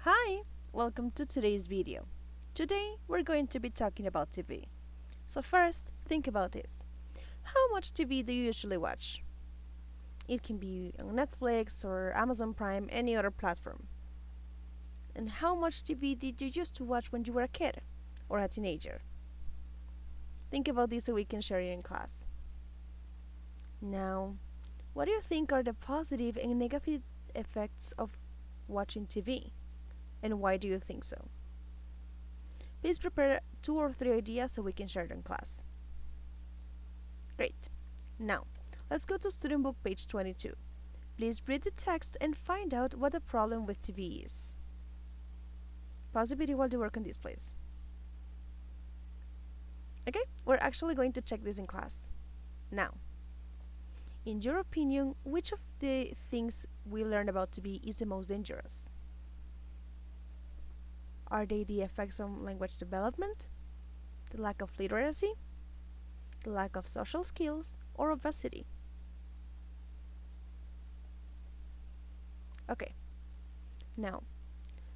Hi, welcome to today's video. Today we're going to be talking about TV. So first, think about this. How much TV do you usually watch? It can be on Netflix or Amazon Prime, any other platform. And how much TV did you used to watch when you were a kid or a teenager? Think about this so we can share it in class. Now, what do you think are the positive and negative effects of watching TV? And why do you think so? Please prepare 2 or 3 ideas so we can share them in class. Great. Now, let's go to student book page 22. Please read the text and find out what the problem with TV is. Pause the video while you work on this, please. Okay, we're actually going to check this in class. Now, in your opinion, which of the things we learned about TV is the most dangerous? Are they the effects on language development, the lack of literacy, the lack of social skills, or obesity? Okay, now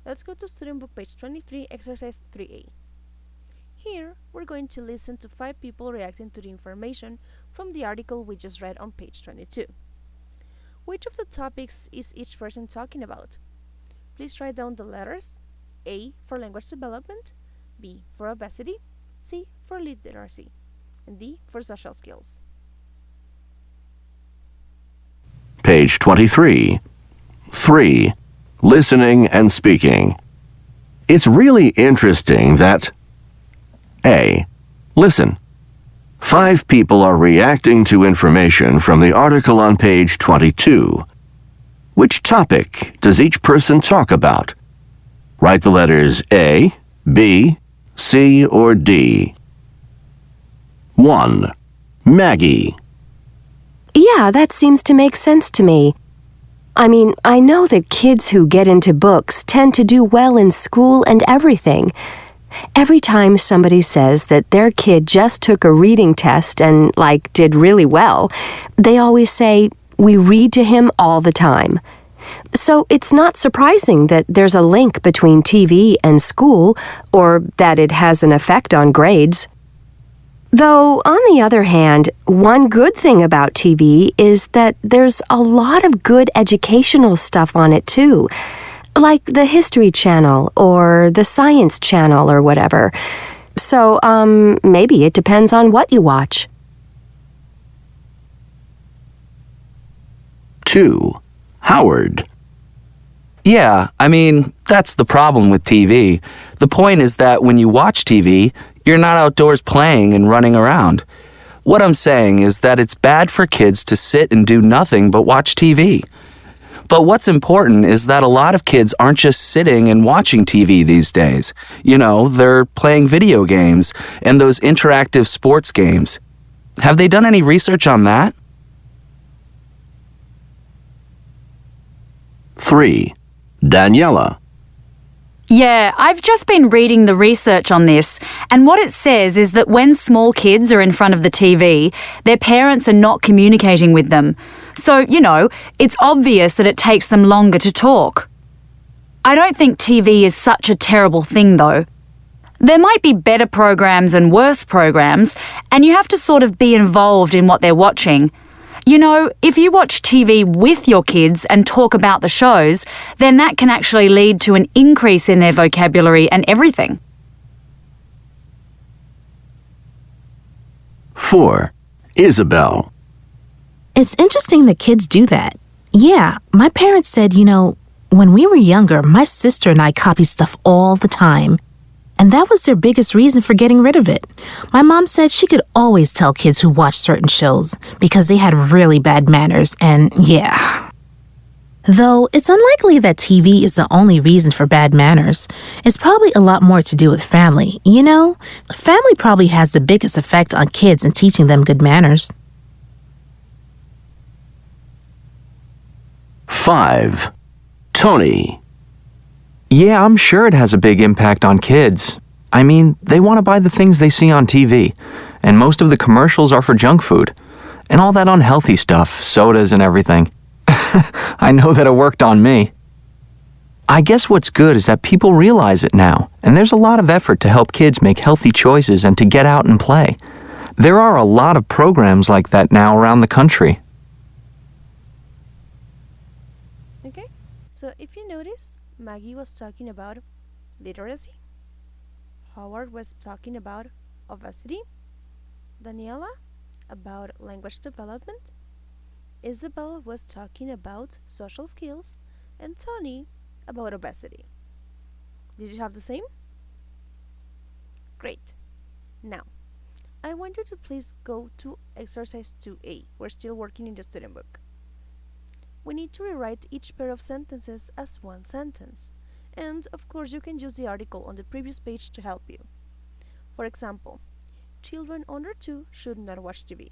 let's go to student book page 23, exercise 3A. Here, we're going to listen to 5 people reacting to the information from the article we just read on page 22. Which of the topics is each person talking about? Please write down the letters. A for language development, B for obesity, C for literacy, and D for social skills. Page 23. 3. Listening and speaking. It's really interesting that A. Listen. 5 people are reacting to information from the article on page 22. Which topic does each person talk about? Write the letters A, B, C, or D. 1. Maggie. Yeah, that seems to make sense to me. I mean, I know that kids who get into books tend to do well in school and everything. Every time somebody says that their kid just took a reading test and, did really well, they always say, "We read to him all the time." So it's not surprising that there's a link between TV and school, or that it has an effect on grades. Though, on the other hand, one good thing about TV is that there's a lot of good educational stuff on it too, like the History Channel or the Science Channel or whatever. So, maybe it depends on what you watch. 2. Howard. Yeah, that's the problem with TV. The point is that when you watch TV, you're not outdoors playing and running around. What I'm saying is that it's bad for kids to sit and do nothing but watch TV. But what's important is that a lot of kids aren't just sitting and watching TV these days. They're playing video games and those interactive sports games. Have they done any research on that? 3. Daniela. Yeah, I've just been reading the research on this, and what it says is that when small kids are in front of the TV, their parents are not communicating with them. So, it's obvious that it takes them longer to talk. I don't think TV is such a terrible thing, though. There might be better programs and worse programs, and you have to sort of be involved in what they're watching. If you watch TV with your kids and talk about the shows, then that can actually lead to an increase in their vocabulary and everything. 4. Isabel. It's interesting that kids do that. Yeah, my parents said, when we were younger, my sister and I copied stuff all the time. And that was their biggest reason for getting rid of it. My mom said she could always tell kids who watched certain shows because they had really bad manners, and yeah. Though it's unlikely that TV is the only reason for bad manners. It's probably a lot more to do with family. Family probably has the biggest effect on kids in teaching them good manners. 5. Tony. Yeah, I'm sure it has a big impact on kids. They want to buy the things they see on TV, and most of the commercials are for junk food, and all that unhealthy stuff, sodas and everything. I know that it worked on me. I guess what's good is that people realize it now, and there's a lot of effort to help kids make healthy choices and to get out and play. There are a lot of programs like that now around the country. Okay, so if you notice, Maggie was talking about literacy, Howard was talking about obesity, Daniela about language development, Isabel was talking about social skills, and Tony about obesity. Did you have the same? Great. Now, I want you to please go to exercise 2A. We're still working in the student book. We need to rewrite each pair of sentences as one sentence. And of course, you can use the article on the previous page to help you. For example, children under 2 should not watch TV.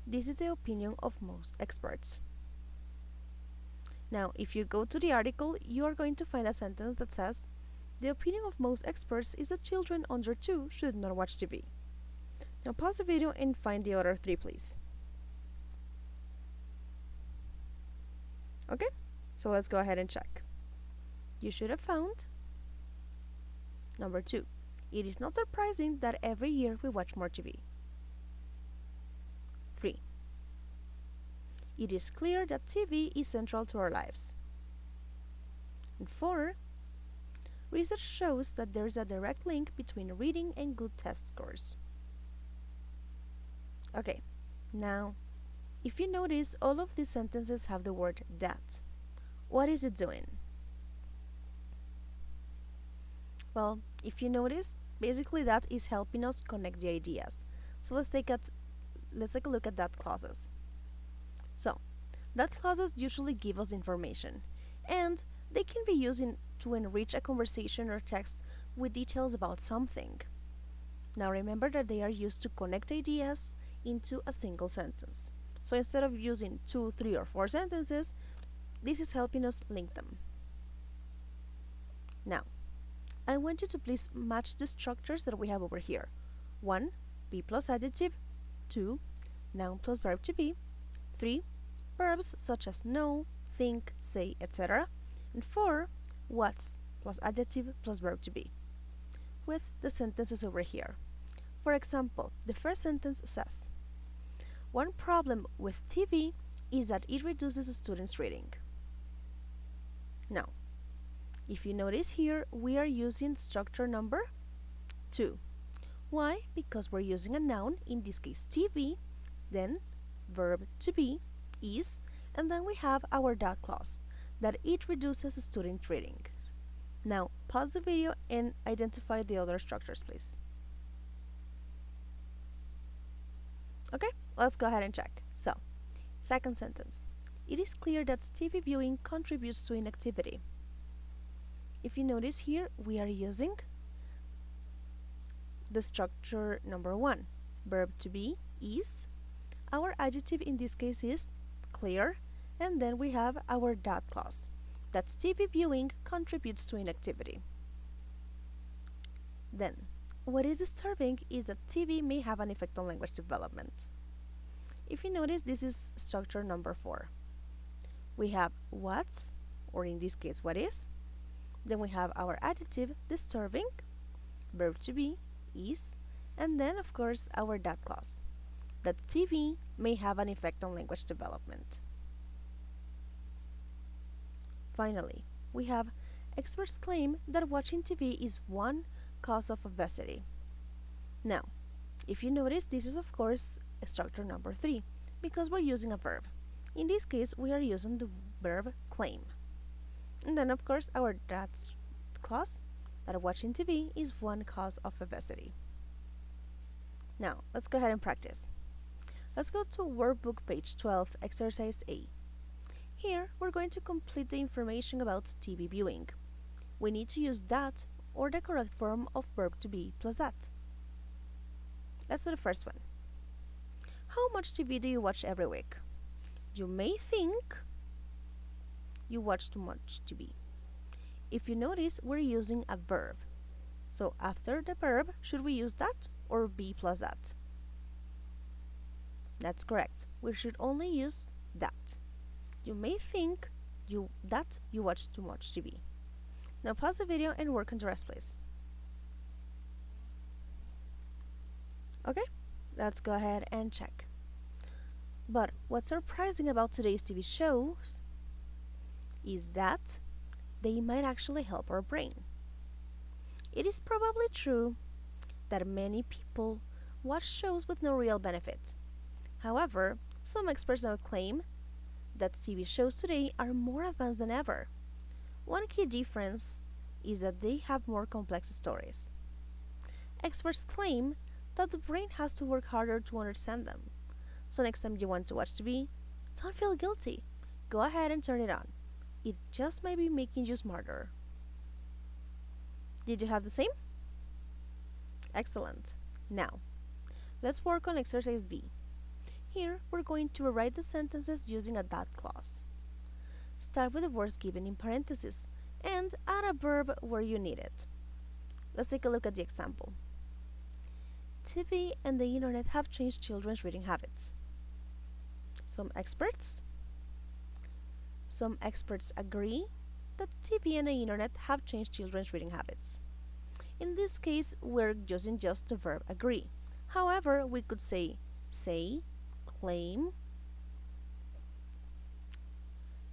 This is the opinion of most experts. Now, if you go to the article, you are going to find a sentence that says, the opinion of most experts is that children under 2 should not watch TV. Now pause the video and find the other 3, please. Okay, so let's go ahead and check. You should have found number 2. It is not surprising that every year we watch more TV. 3. It is clear that TV is central to our lives. And 4. Research shows that there is a direct link between reading and good test scores. Okay, now, if you notice, all of these sentences have the word that. What is it doing? Well, if you notice, basically that is helping us connect the ideas. So let's take a look at that clauses. So, that clauses usually give us information, and they can be used to enrich a conversation or text with details about something. Now remember that they are used to connect ideas into a single sentence. So instead of using 2, 3, or 4 sentences, this is helping us link them. Now, I want you to please match the structures that we have over here. 1. Be plus adjective. 2. Noun plus verb to be. 3. Verbs such as know, think, say, etc. And 4. What's plus adjective plus verb to be, with the sentences over here. For example, the first sentence says, one problem with TV is that it reduces students' reading. Now, if you notice here, we are using structure number 2. Why? Because we're using a noun, in this case TV, then verb to be, is, and then we have our that clause, that it reduces student reading. Now, pause the video and identify the other structures, please. Okay, let's go ahead and check. So, second sentence. It is clear that TV viewing contributes to inactivity. If you notice here, we are using the structure number 1. Verb to be, is. Our adjective in this case is clear, and then we have our that clause, that TV viewing contributes to inactivity. Then, what is disturbing is that TV may have an effect on language development. If you notice, this is structure number 4. We have what's, or in this case, what is. Then we have our adjective, disturbing, verb to be, is, and then, of course, our that clause, that TV may have an effect on language development. Finally, we have experts claim that watching TV is one cause of obesity. Now, if you notice, this is of course structure number 3, because we're using a verb. In this case, we are using the verb claim. And then of course our that clause, that watching TV is one cause of obesity. Now, let's go ahead and practice. Let's go to workbook page 12, exercise A. Here, we're going to complete the information about TV viewing. We need to use that or the correct form of verb to be plus that. Let's do the first one. How much TV do you watch every week? You may think you watch too much TV. If you notice, we're using a verb. So after the verb, should we use that or be plus that? That's correct. We should only use that. You may think you watch too much TV. Now pause the video and work on the rest, please. Okay, let's go ahead and check. But what's surprising about today's TV shows is that they might actually help our brain. It is probably true that many people watch shows with no real benefit. However, some experts now claim that TV shows today are more advanced than ever. One key difference is that they have more complex stories. Experts claim that the brain has to work harder to understand them. So next time you want to watch TV, don't feel guilty. Go ahead and turn it on. It just might be making you smarter. Did you have the same? Excellent. Now, let's work on exercise B. Here, we're going to rewrite the sentences using a dot clause. Start with the words given in parentheses and add a verb where you need it. Let's take a look at the example. TV and the internet have changed children's reading habits. Some experts agree that TV and the internet have changed children's reading habits. In this case, we're using just the verb agree. However, we could say, claim.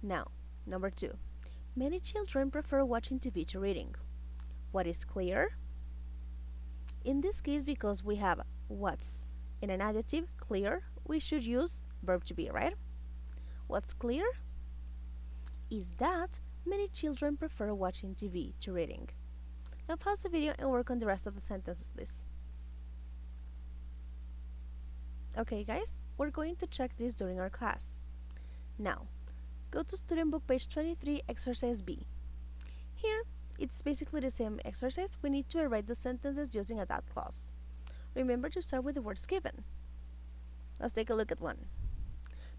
Now, number 2. Many children prefer watching TV to reading. What is clear? In this case, because we have what's in an adjective, clear, we should use verb to be, right? What's clear is that many children prefer watching TV to reading. Now pause the video and work on the rest of the sentences, please. Okay guys, we're going to check this during our class. Now, go to student book page 23, exercise B. Here, it's basically the same exercise. We need to rewrite the sentences using a dot clause. Remember to start with the words given. Let's take a look at one.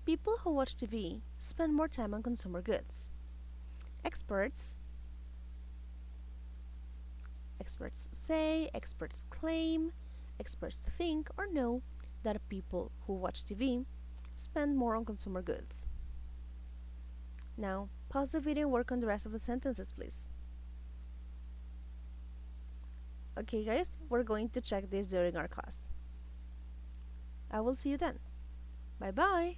People who watch TV spend more time on consumer goods. Experts say, experts claim, experts think or know that people who watch TV spend more on consumer goods. Now, pause the video and work on the rest of the sentences, please. Okay guys, we're going to check this during our class. I will see you then. Bye bye!